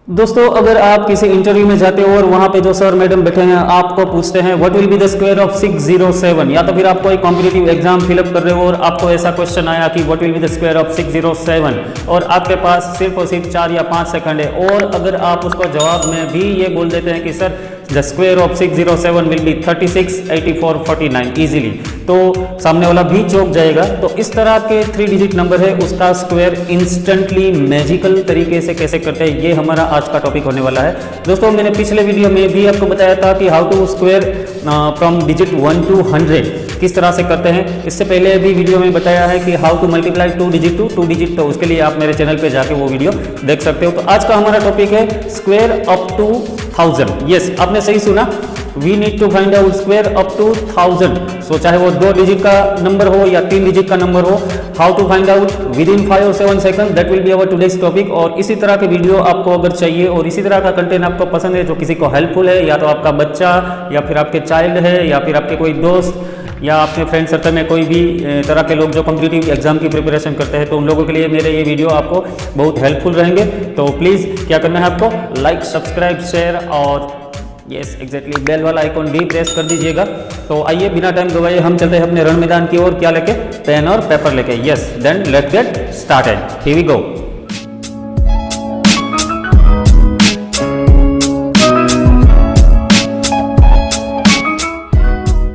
दोस्तों, अगर आप किसी इंटरव्यू में जाते हो और वहाँ पे जो सर मैडम बैठे हैं आपको पूछते हैं what will be the square of 607, या तो फिर आप कोई कॉम्पिटिटिव एग्जाम फिलअप कर रहे हो और आपको ऐसा क्वेश्चन आया कि what will be the square of 607 और आपके पास सिर्फ और सिर्फ 4 या 5 सेकंड है, और अगर आप उसको जवाब में भी ये बोल देते हैं कि sir the square of 607 will be 36, 84, 49 easily, तो सामने वाला भी चौंक जाएगा। तो इस तरह के 3 डिजिट नंबर है उसका स्क्वायर इंस्टेंटली मैजिकल तरीके से कैसे करते हैं, ये हमारा आज का टॉपिक होने वाला है। दोस्तों, मैंने पिछले वीडियो में भी आपको बताया था कि how to square from digit 1 to 100 किस तरह से करते हैं। इससे पहले भी वीडियो में बताया है कि how to multiply 2 digit to 2 digit, तो उसके लिए आप मेरे चैनल पे जाके वो वीडियो देख सकते हो। तो आज का हमारा टॉपिक है स्क्वायर अप टू 1000। यस, आपने सही सुना, we need to find out square up to 1000। So चाहे वो 2 डिजिट का नंबर हो या 3 डिजिट का नंबर हो, how to find out within 5 और 7 second, that will be our today's topic. और इसी तरह के वीडियो आपको अगर चाहिए और इसी तरह का कंटेंट आपको पसंद है जो किसी को हेल्पफुल है, या तो आपका बच्चा या फिर आपके चाइल्ड है या फिर आपके कोई दोस्त या अपने फ्रेंड सर्कल में कोई भी तरह के लोग जो कॉम्पिटिटिव एग्जाम की प्रिपरेशन करते हैं, तो उन लोगों के लिए मेरे ये वीडियो आपको बहुत हेल्पफुल रहेंगे। तो प्लीज़ क्या करना है आपको, लाइक, सब्सक्राइब, शेयर और यस एग्जैक्टली बेल वाला आइकॉन भी प्रेस कर दीजिएगा। तो आइए बिना टाइम गवाए हम चलते हैं अपने रण मैदान की ओर, क्या लेके, पेन और पेपर लेके। Yes, then let's get started, here we go.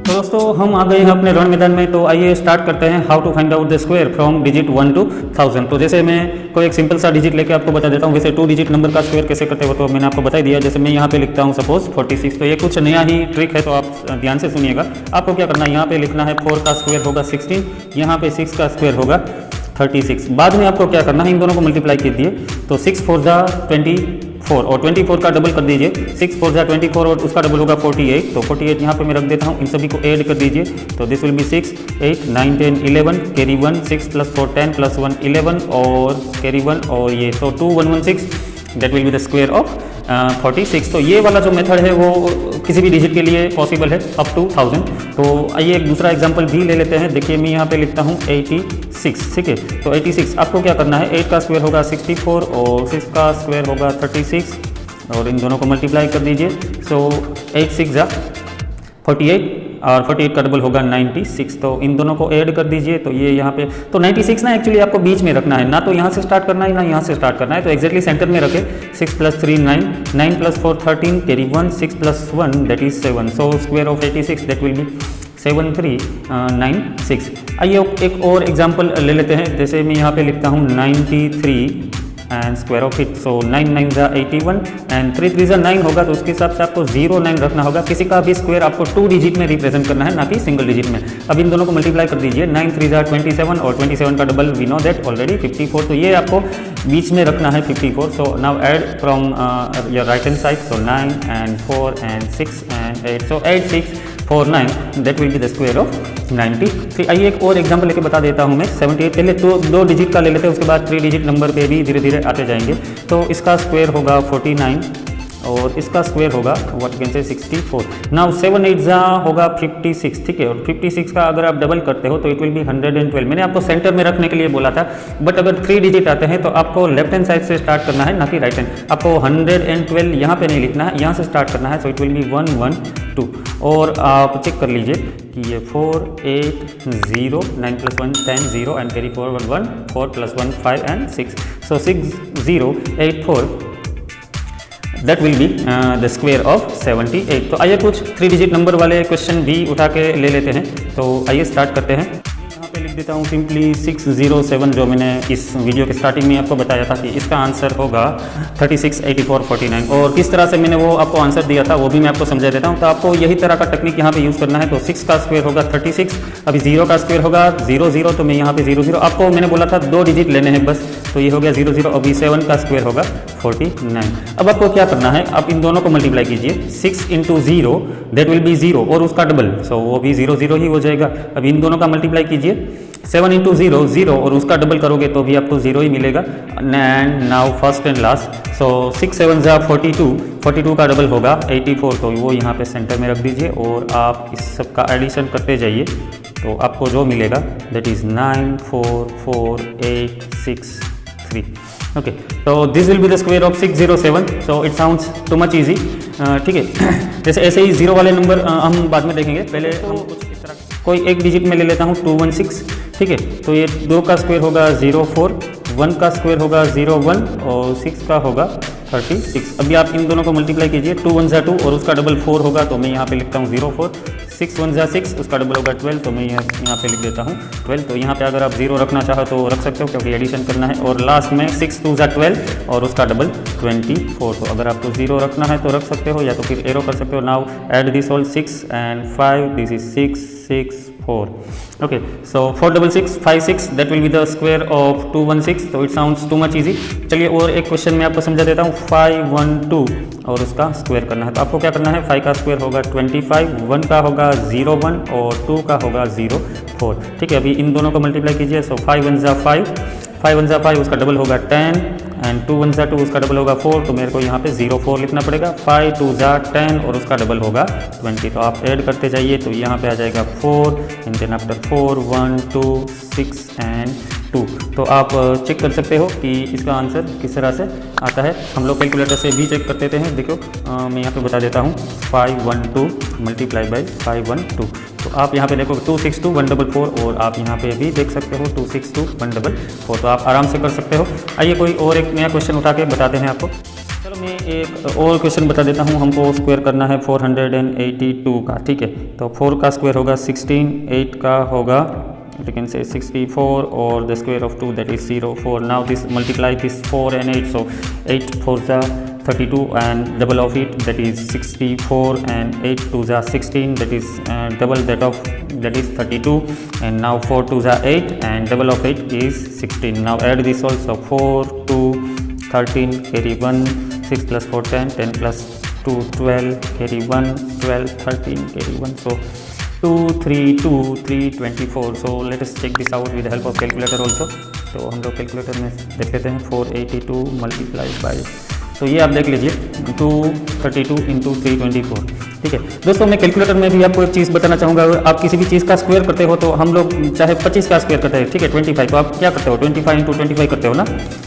दोस्तों, हम आ गए हैं अपने रण मैदान में, तो आइए स्टार्ट करते हैं how to find out the square from digit 1 to 1000। तो जैसे मैं कोई एक सिंपल सा डिजिट लेके आपको बता देता हूँ, वैसे 2 डिजिट नंबर का स्क्वायर कैसे करते हो तो मैंने आपको बता दिया। जैसे मैं यहाँ पे लिखता हूँ सपोज 46, तो ये कुछ नया ही ट्रिक है, तो आप ध्यान से सुनिएगा। आपको क्या करना है, यहाँ पे लिखना है 4 का स्क्वायर होगा 16, यहाँ पे 6 का स्क्वायर होगा 36। बाद में आपको क्या करना है, इन दोनों को मल्टीप्लाई कीजिए, तो 6 4 जा 24 और 24 का डबल कर दीजिए, 6 4 जा 24 और उसका डबल होगा 48। तो 48 यहाँ पे मैं रख देता हूँ, इन सभी को ऐड कर दीजिए, तो दिस विल बी 6 8 9 10 11 कैरी 1 6 + 4 10 + 1 11 और कैरी 1 और ये, तो 2116 that will be the square of 46। तो ये वाला जो मेथड है वो किसी भी डिजिट के लिए पॉसिबल है अप टू 1000। तो आइए एक दूसरा एग्जांपल भी ले लेते हैं। देखिए मैं यहाँ पे लिखता हूँ 86, ठीक है। तो 86 आपको क्या करना है, 8 का स्क्वायर होगा 64 और 6 का स्क्वायर होगा 36 और इन दोनों को मल्टीप्लाई कर दीजिए। सो 8 6 जा 48 और 48 का डबल होगा 96, तो इन दोनों को ऐड कर दीजिए। तो ये यहाँ पे तो 96 ना एक्चुअली आपको बीच में रखना है, ना तो यहाँ से स्टार्ट करना है ना यहाँ से स्टार्ट करना है, तो एक्जैक्टली सेंटर में रखें। 6 + 3 9 9 + 4 13 carry 1 6 + 1 that is 7। So square of 86 that will B 7396। आइए एक और एग्जाम्पल ले लेते हैं। जैसे मैं यहाँ पे लिखता हूँ 93 एंड स्क्वायर ऑफ इट, सो 9 9 जा 81 एंड 3 3 जा 9 होगा, तो उसके हिसाब से आपको 0 9 रखना होगा। किसी का भी स्क्वायर आपको 2 डिजिट में रिप्रेजेंट करना है, ना कि सिंगल डिजिट में। अब इन दोनों को मल्टीप्लाई कर दीजिए, 9 3 जा 27 और 27 का double we know that already 54, तो ये आपको बीच में रखना है 54। So now add from your right hand side, so 9 and 4 and 6 and 8, so 8 6 4 9 that will be the square of 93। आइए एक और एग्जांपल लेके बता देता हूं मैं। 78 पहले तो 2 डिजिट का ले लेते हैं, उसके बाद 3 डिजिट नंबर पे भी धीरे धीरे आते जाएंगे। तो इसका स्क्वायर होगा 49 और इसका स्क्वायर होगा व्हाट कैन से 64। नाउ 7 8 जा होगा 56, ठीक है। और 56 का अगर आप डबल करते हो तो इट विल बी 112। मैंने आपको सेंटर में रखने के लिए बोला था, बट अगर 3 डिजिट आते हैं तो आपको लेफ्ट हैंड साइड से स्टार्ट करना है, ना कि राइट हैंड। आपको 112 यहाँ पे नहीं लिखना है, यहाँ से स्टार्ट करना है। सो इट विल बी 112 और आप चेक कर लीजिए कि ये 4 8 0 9 + 1 10 0 and carry 4 1 1 4 + 1 5 and 6, so 6084 that will be the square of 78। तो आइए कुछ 3 डिजिट नंबर वाले क्वेश्चन भी उठा के ले लेते हैं। तो आइए स्टार्ट करते हैं। यहाँ पे लिख देता हूँ सिंपली 607, जो मैंने इस वीडियो के स्टार्टिंग में आपको बताया था कि इसका आंसर होगा 36 84 49, और किस तरह से मैंने वो आपको आंसर दिया था वो भी मैं आपको समझा देता हूँ। तो आपको यही तरह का टेक्निक यहाँ पे यूज़ करना है। तो 6 का स्क्वायर होगा 36, अभी 0 का स्क्वायर होगा 0 0, तो मैं यहाँ पे 0 0, आपको मैंने बोला था 2 डिजिट लेने हैं बस, तो ये हो गया 0 0। अभी 7 का स्क्वायर होगा 49। अब आपको क्या करना है, आप इन दोनों को मल्टीप्लाई कीजिए, 6 × 0 दैट विल बी 0 और उसका डबल, सो वो भी 0 0 ही हो जाएगा। अब इन दोनों का मल्टीप्लाई कीजिए, 7 × 0 0 और उसका डबल करोगे तो भी आपको 0 ही मिलेगा। And now first and last, so 6 7 जा 42, 42 का डबल होगा 84, तो वो यहाँ पे सेंटर में रख दीजिए और आप इस सब का एडिशन करते जाइए, तो आपको जो मिलेगा दैट इज़ 9 4 4 8 6 3। ओके, तो this will be the square of 607, so it sounds too much easy. ठीक है, जैसे ऐसे ही जीरो वाले नंबर हम बाद में देखेंगे, पहले हम कुछ इस तरह कोई एक डिजिट में ले लेता हूँ 216। ठीक है, तो ये 2 का स्क्वायर होगा 04, 1 का स्क्वायर होगा 01 और 6 का होगा 36। अभी आप इन दोनों को मल्टीप्लाई कीजिए, 2 1 जा 2 और उसका डबल 4 होगा, तो मैं यहाँ पे लिखता हूँ 04, 6 1 जा 6 उसका डबल होगा 12, तो मैं यहाँ पे लिख देता हूँ 12। तो यहाँ पे अगर आप 0 रखना चाहो तो रख सकते हो क्योंकि एडिशन करना है, और लास्ट में 6 2 जा 12 और उसका डबल 24। तो अगर आपको 0 रखना है तो रख सकते हो या तो फिर एरो कर सकते हो। Now add this all 6 and 5, this is 6 6 4। Okay, so 466 56, that will be the square of 216, so it sounds too much easy। चलिए और एक क्वेश्चन मैं आपको समझा देता हूँ, 512 और उसका स्क्वायर करना है। तो आपको क्या करना है, 5 का स्क्वायर होगा 25, 1 का होगा 01 और 2 का होगा 04। ठीक है, अभी इन दोनों को मल्टीप्लाई कीजिए, सो 5 1 जा 5, 5 1 जा 5 उसका डबल होगा 10 एंड 2 1 जा 2 उसका डबल होगा 4, तो मेरे को यहाँ पे 04 लिखना पड़ेगा। 5 2 जा 10 और उसका डबल होगा 20, तो आप ऐड करते जाइए, तो यहाँ पे आ जाएगा 4 एंड देन आफ्टर 4 1 2 6 एंड 2। तो आप चेक कर सकते हो कि इसका आंसर किस तरह से आता है। हम लोग कैलकुलेटर से भी चेक कर देते हैं। देखो मैं यहाँ पे बता देता हूँ, 512 मल्टीप्लाई बाई 512, तो आप यहाँ पे देखो 262 144 और आप यहाँ पे भी देख सकते हो 262 144, तो आप आराम से कर सकते हो। आइए कोई और एक नया क्वेश्चन उठा के बताते हैं आपको। चलो मैं एक और क्वेश्चन बता देता हूँ। हमको स्क्वायर करना है 482 का। ठीक है, तो 4 का स्क्वायर होगा 16, 8 का होगा you can say 64 or the square of 2 that is 04. Now this multiply this 4 and 8, so 8 4 is 32 and double of it that is 64 and 8 2 is 16 that is double that of that is 32, and now 4 2 is 8 and double of 8 is 16. Now add this also, 4 2 13 carry 1, 6 plus 4 10, 10 plus 2 12 carry 1, 12 13 carry 1, so 2 3 2 3 24। so let us check this out with the help of calculator also। तो हम लोग calculator में देख लेते हैं 482 multiply by, तो ये आप देख लीजिए 232 इंटू 324। ठीक है दोस्तों, मैं कैलकुलेटर में भी आपको एक चीज़ बताना चाहूँगा। अगर आप किसी भी चीज़ का स्क्वायर करते हो तो हम लोग चाहे 25 का स्क्वायर करते हैं, ठीक है 25, तो आप क्या करते हो 25 इंटू 25 करते हो ना,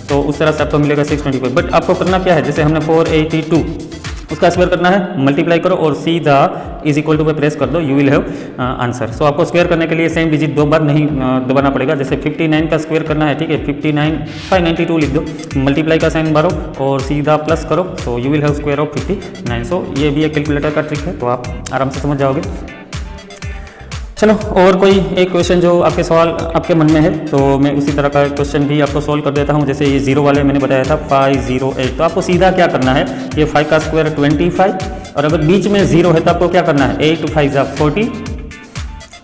तो उस तरह से आपको मिलेगा 625। बट आपको करना क्या है, जैसे हमने 482 उसका स्क्वायर करना है, मल्टीप्लाई करो और सीधा इज इक्वल टू पे प्रेस कर दो, यू विल हैव आंसर। सो आपको स्क्वायर करने के लिए सेम डिजिट 2 बार नहीं दबाना पड़ेगा। जैसे 59 का स्क्वायर करना है, ठीक है 59 592 लिख दो, मल्टीप्लाई का साइन मारो और सीधा प्लस करो, so you will have square of 59। सो ये भी एक कैलकुलेटर का ट्रिक है, तो आप आराम से समझ जाओगे। चलो और कोई एक क्वेश्चन जो आपके सवाल आपके मन में है, तो मैं उसी तरह का क्वेश्चन भी आपको सोल्व कर देता हूं। जैसे ये 0 वाले मैंने बताया था 508, तो आपको सीधा क्या करना है, ये 5 का स्क्वायर 25 और अगर बीच में 0 है तो आपको क्या करना है, 8 5 जा 40,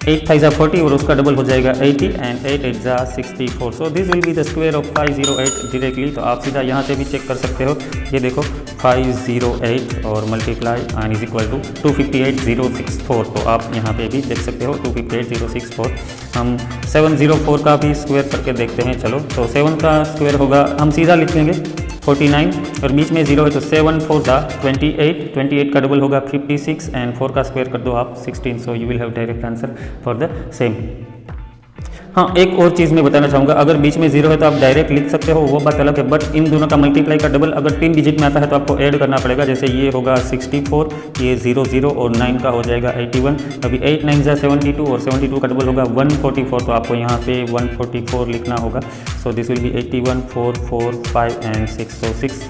8 5 जा 40 और उसका डबल हो जाएगा 80 एंड 8 8 जा 64। So this will be the square of 508 directly. तो आप सीधा यहाँ से भी चेक कर सकते हो, ये देखो 508 और multiply and is equal to 258064। तो आप यहाँ पे भी देख सकते हो 258064। हम 704 का भी स्क्वायर करके देखते हैं। चलो तो 7 का स्क्वायर होगा, हम सीधा लिख लेंगे 49 और बीच में 0 है तो 7 4 था 28, 28 का डबल होगा 56 एंड 4 का स्क्वायर कर दो आप 16। So you will have direct answer for the same. हाँ एक और चीज़ मैं बताना चाहूँगा, अगर बीच में 0 है तो आप डायरेक्ट लिख सकते हो, वो बात अलग है। बट इन दोनों का मल्टीप्लाई का डबल अगर 3 डिजिट में आता है तो आपको ऐड करना पड़ेगा। जैसे ये होगा 64, ये 00 और 9 का हो जाएगा 81। अभी 8 9 जा 72 और 72 का डबल होगा 144, तो आपको यहाँ पे 144 लिखना होगा। So this will be 81 4 4 5 and 6, so 6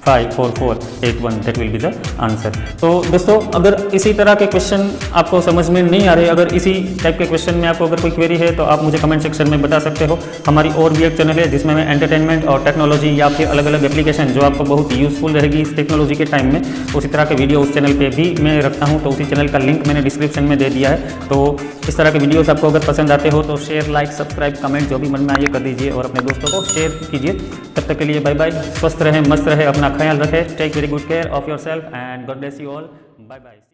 5 4 4 8 1, that will be the answer. तो दोस्तों अगर इसी तरह के क्वेश्चन आपको समझ में नहीं आ रहे, अगर इसी टाइप के क्वेश्चन में आपको अगर कोई क्वेरी है तो आप मुझे कमेंट सेक्शन में बता सकते हो। हमारी और भी एक चैनल है जिसमें मैं एंटरटेनमेंट और टेक्नोलॉजी या फिर अलग अलग एप्लीकेशन जो आपको बहुत यूजफुल रहेगी इस टेक्नोलॉजी के टाइम में, उसी तरह के वीडियो उस चैनल पर भी मैं रखता हूँ। तो उसी चैनल का लिंक मैंने डिस्क्रिप्शन में दे दिया है। तो इस तरह के वीडियोस आपको अगर पसंद आते हो तो शेयर लाइक सब्सक्राइब कमेंट जो भी मन में आइए कर दीजिए और अपने दोस्तों को शेयर कीजिए। तब तक के लिए बाय बाय, स्वस्थ रहें मस्त रहें, अपना ख्याल रखें, take very good care of yourself and God bless you all, bye bye.